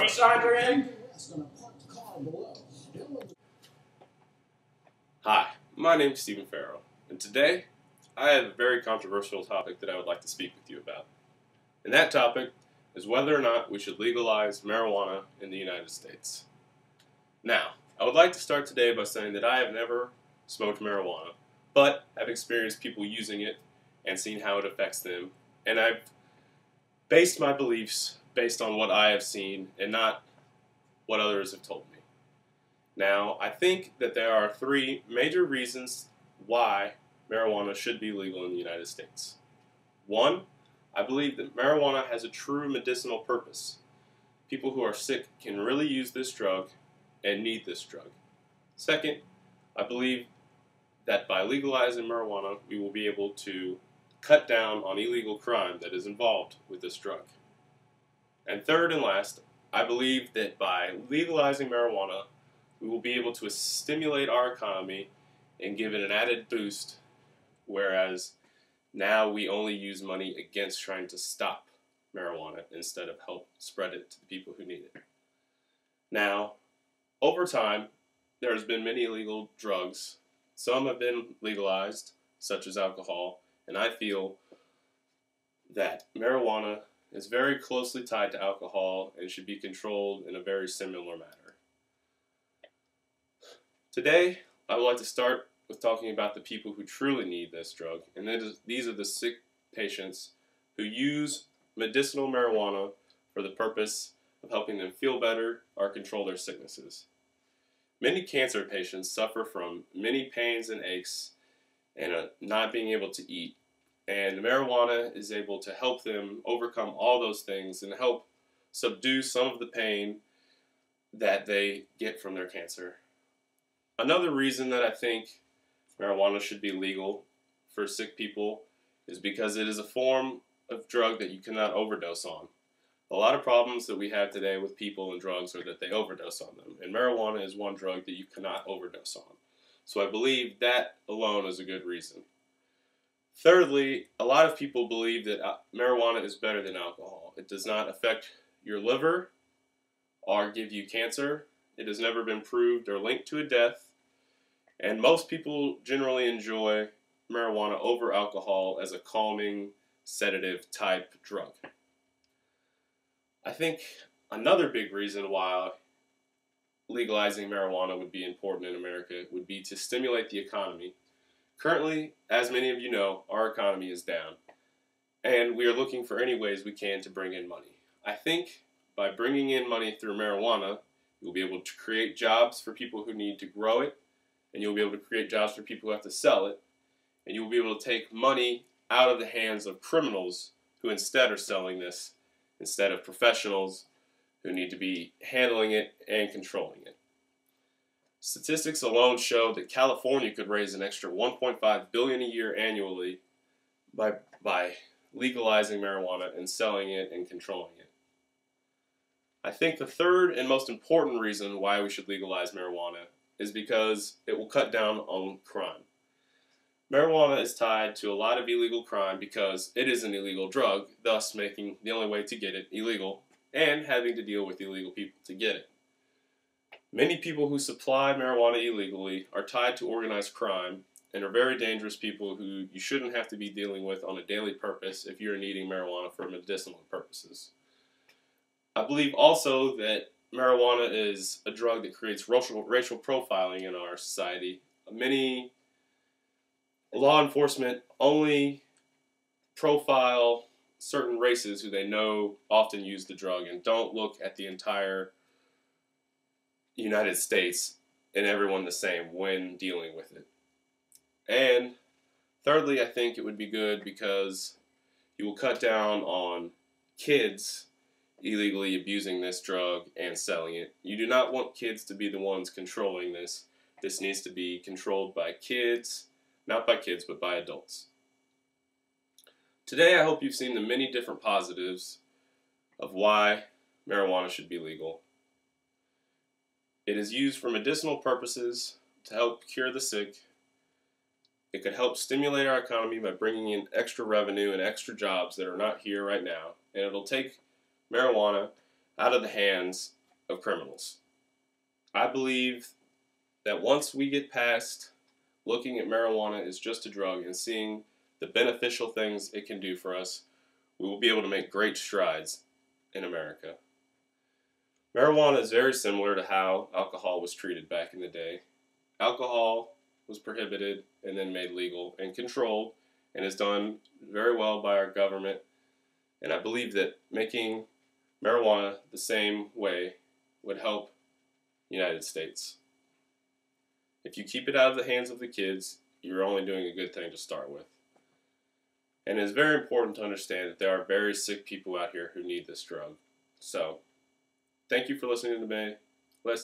He signed her in. Hi, my name is Stephen Farrow, and today I have a very controversial topic that I would like to speak with you about. And that topic is whether or not we should legalize marijuana in the United States. Now, I would like to start today by saying that I have never smoked marijuana, but have experienced people using it and seen how it affects them, and I've based my beliefs based on what I have seen and not what others have told me. Now, I think that there are three major reasons why marijuana should be legal in the United States. One, I believe that marijuana has a true medicinal purpose. People who are sick can really use this drug and need this drug. Second, I believe that by legalizing marijuana, we will be able to cut down on illegal crime that is involved with this drug. And third and last, I believe that by legalizing marijuana, we will be able to stimulate our economy and give it an added boost, whereas now we only use money against trying to stop marijuana instead of help spread it to the people who need it. Now, over time, there has been many illegal drugs. Some have been legalized, such as alcohol, and I feel that marijuana is very closely tied to alcohol and should be controlled in a very similar manner. Today, I would like to start with talking about the people who truly need this drug, and these are the sick patients who use medicinal marijuana for the purpose of helping them feel better or control their sicknesses. Many cancer patients suffer from many pains and aches and not being able to eat, and marijuana is able to help them overcome all those things and help subdue some of the pain that they get from their cancer. Another reason that I think marijuana should be legal for sick people is because it is a form of drug that you cannot overdose on. A lot of problems that we have today with people and drugs are that they overdose on them, and marijuana is one drug that you cannot overdose on. So I believe that alone is a good reason. Thirdly, a lot of people believe that marijuana is better than alcohol. It does not affect your liver or give you cancer. It has never been proved or linked to a death. And most people generally enjoy marijuana over alcohol as a calming, sedative type drug. I think another big reason why legalizing marijuana would be important in America would be to stimulate the economy. Currently, as many of you know, our economy is down, and we are looking for any ways we can to bring in money. I think by bringing in money through marijuana, you'll be able to create jobs for people who need to grow it, and you'll be able to create jobs for people who have to sell it, and you'll be able to take money out of the hands of criminals who instead are selling this, instead of professionals who need to be handling it and controlling it. Statistics alone show that California could raise an extra $1.5 billion a year annually by legalizing marijuana and selling it and controlling it. I think the third and most important reason why we should legalize marijuana is because it will cut down on crime. Marijuana is tied to a lot of illegal crime because it is an illegal drug, thus making the only way to get it illegal and having to deal with illegal people to get it. Many people who supply marijuana illegally are tied to organized crime and are very dangerous people who you shouldn't have to be dealing with on a daily purpose if you're needing marijuana for medicinal purposes. I believe also that marijuana is a drug that creates racial profiling in our society. Many law enforcement only profile certain races who they know often use the drug and don't look at the entire United States and everyone the same when dealing with it. And thirdly, I think it would be good because you will cut down on kids illegally abusing this drug and selling it. You do not want kids to be the ones controlling this. This needs to be controlled by kids, not by kids, but by adults. Today, I hope you've seen the many different positives of why marijuana should be legal. It is used for medicinal purposes to help cure the sick. It could help stimulate our economy by bringing in extra revenue and extra jobs that are not here right now. And it'll take marijuana out of the hands of criminals. I believe that once we get past looking at marijuana as just a drug and seeing the beneficial things it can do for us, we will be able to make great strides in America. Marijuana is very similar to how alcohol was treated back in the day. Alcohol was prohibited and then made legal and controlled, and is done very well by our government. And I believe that making marijuana the same way would help the United States. If you keep it out of the hands of the kids, you're only doing a good thing to start with. And it is very important to understand that there are very sick people out here who need this drug. So, thank you for listening to me.